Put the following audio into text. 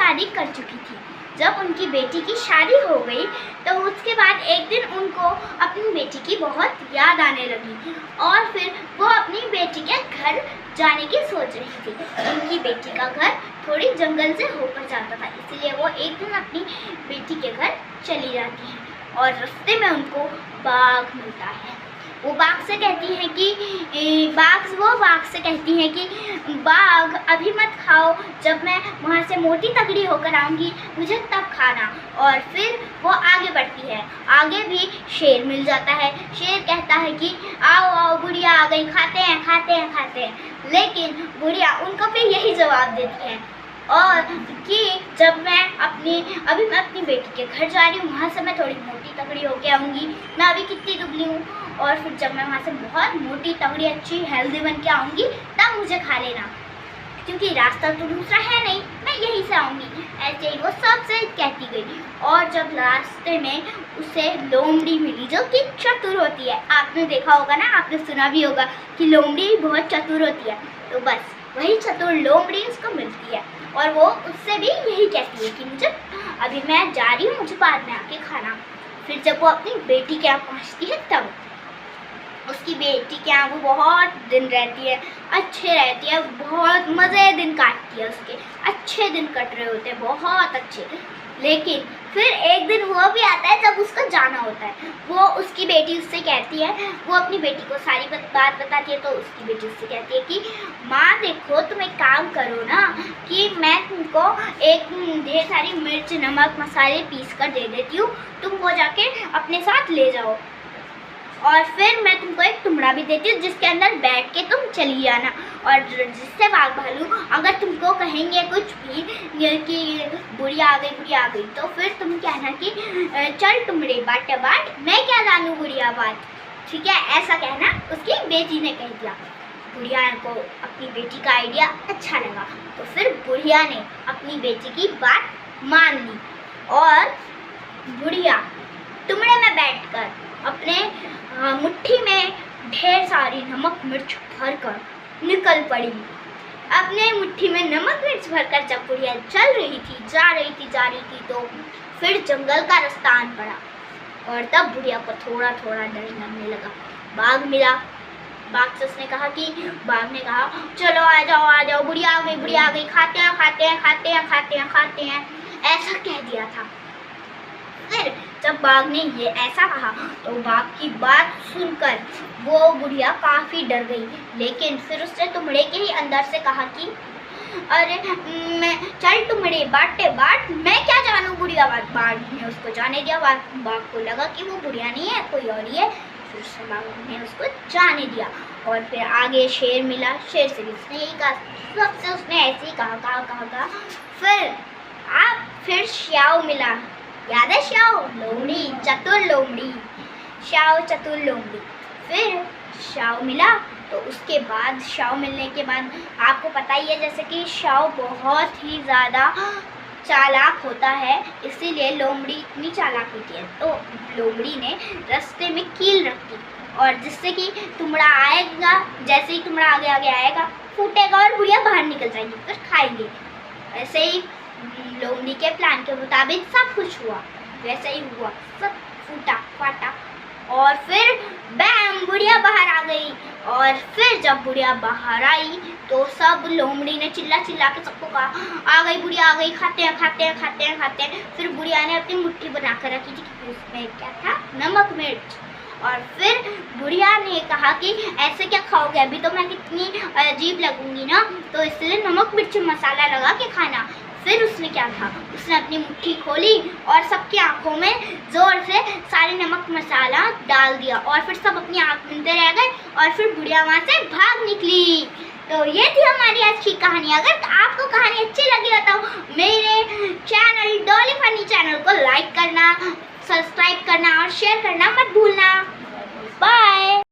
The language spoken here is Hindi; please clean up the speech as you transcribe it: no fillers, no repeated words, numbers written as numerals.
शादी कर चुकी थी। जब उनकी बेटी की शादी हो गई तो उसके बाद एक दिन उनको अपनी बेटी की बहुत याद आने लगी और फिर वो अपनी बेटी के घर जाने की सोच रही थी। उनकी बेटी का घर थोड़ी जंगल से होकर जाता था, इसलिए वो एक दिन अपनी बेटी के घर चली जाती है और रास्ते में उनको बाघ मिलता है। वो बाघ से कहती है कि बाघ अभी मत खाओ, जब मैं वहाँ से मोटी तगड़ी होकर आऊँगी मुझे तब खाना। और फिर वो आगे बढ़ती है। आगे भी शेर मिल जाता है। शेर कहता है कि आओ आओ बुढ़िया आ गई, खाते हैं खाते हैं खाते हैं। लेकिन बुढ़िया उनको भी यही जवाब देती है और कि जब मैं अपनी बेटी के घर जा रही हूँ, वहाँ से मैं थोड़ी मोटी तगड़ी होके आऊँगी, मैं अभी कितनी दुबली हूँ, और फिर जब मैं वहाँ से बहुत मोटी तगड़ी अच्छी हेल्दी बन के आऊँगी तब मुझे खा लेना, क्योंकि रास्ता तो दूसरा है नहीं, मैं यहीं से आऊँगी। ऐसे ही वो सबसे कहती गई। और जब रास्ते में उसे लोमड़ी मिली जो कि चतुर होती है। आपने देखा होगा ना, आपने सुना भी होगा कि लोमड़ी बहुत चतुर होती है, तो बस वही चतुर लोमड़ी उसको मिलती है और वो उससे भी यही कहती है कि मुझे अभी मैं जा रही हूँ, मुझे बाद में आके खाना। फिर जब वो अपनी बेटी के यहाँ पहुँचती है तब उसकी बेटी के यहाँ वो बहुत दिन रहती है, अच्छे रहती है, बहुत मज़े दिन काटती है, उसके अच्छे दिन कट रहे होते हैं, बहुत अच्छे। लेकिन फिर एक दिन वो भी आता है जब उसको जाना होता है। वो उसकी बेटी उससे कहती है, वो अपनी बेटी को सारी बात बताती है, तो उसकी बेटी उससे कहती है कि माँ देखो, तुम एक काम करो ना कि मैं तुमको एक ढेर सारी मिर्च नमक मसाले पीस कर दे देती हूँ, तुम वो जाके अपने साथ ले जाओ, और फिर मैं तुमको एक टुकड़ा भी देती हूँ जिसके अंदर बैठ के तुम चली जाना। और जिससे बाघ भालू अगर तुमको कहेंगे कुछ भी कि बुढ़िया आ गई, तो फिर तुम कहना कि चल टुकड़े बाट बाट, मैं क्या जानूँ बुढ़िया बात, ठीक है, ऐसा कहना। उसकी बेटी ने कह दिया। बुढ़िया को अपनी बेटी का आइडिया अच्छा लगा, तो फिर बुढ़िया ने अपनी बेटी की बात मान ली और बुढ़िया टुकड़े में बैठकर अपने मुट्ठी में ढेर सारी नमक मिर्च भरकर निकल पड़ी। अपने मुट्ठी में नमक मिर्च भरकर जब बुढ़िया जा रही थी तो फिर जंगल का रास्ता आन पड़ा और तब बुढ़िया को थोड़ा थोड़ा डर लगने लगा। बाघ मिला। बाघ से उसने कहा कि चलो आ जाओ, बुढ़िया आ गई, खाते हैं, ऐसा कह दिया था। फिर जब बाघ ने ये ऐसा कहा तो बाघ की बात सुनकर वो बुढ़िया काफ़ी डर गई, लेकिन फिर उसने टुकड़े के ही अंदर से कहा कि अरे मैं चल टुकड़े बाटे बाट, मैं क्या जानूँ बुढ़िया बात। बाघ ने उसको जाने दिया। बाघ को लगा कि वो बुढ़िया नहीं है, कोई और ही है, फिर उसने बाघ ने उसको जाने दिया। और फिर आगे शेर मिला। शेर से भी उसने यही कहा, सबसे उसने ऐसे ही कहा। फिर श्याव मिला। याद है श्याव? लोमड़ी, चतुर लोमड़ी, श्याव चतुर लोमड़ी। फिर श्याव मिला, तो उसके बाद श्याव मिलने के बाद आपको पता ही है जैसे कि श्याव बहुत ही ज़्यादा चालाक होता है, इसीलिए लोमड़ी इतनी चालाक होती है। तो लोमड़ी ने रास्ते में कील रख दी और जिससे कि टुकड़ा आएगा, जैसे ही टुकड़ा आगे आएगा फूटेगा और बुढ़िया बाहर निकल जाएगी, फिर खाएंगे। ऐसे ही लोमड़ी के प्लान के मुताबिक सब कुछ हुआ, वैसे ही हुआ, सब फूटा फाटा और फिर बैम बुढ़िया बाहर आ गई। और फिर जब बुढ़िया बाहर आई तो सब लोमड़ी ने चिल्ला के सबको कहा, आ गई बुढ़िया, आ गई, खाते हैं। फिर बुढ़िया ने अपनी मुट्ठी बना कर रखी थी, उसमें क्या था, नमक मिर्च। और फिर बुढ़िया ने कहा कि ऐसे क्या खाओगे, अभी तो मैं कितनी अजीब लगूंगी ना, तो इसलिए नमक मिर्च मसाला लगा के खाना। फिर उसने क्या था, उसने अपनी मुट्ठी खोली और सबकी आंखों में जोर से सारे नमक मसाला डाल दिया और फिर सब अपनी आंख मूंदे रह गए और फिर बुढ़िया वहाँ से भाग निकली। तो ये थी हमारी आज की कहानी। अगर आपको कहानी अच्छी लगी हो तो मेरे चैनल डॉली फनी चैनल को लाइक करना, सब्सक्राइब करना और शेयर करना मत भूलना। बाय।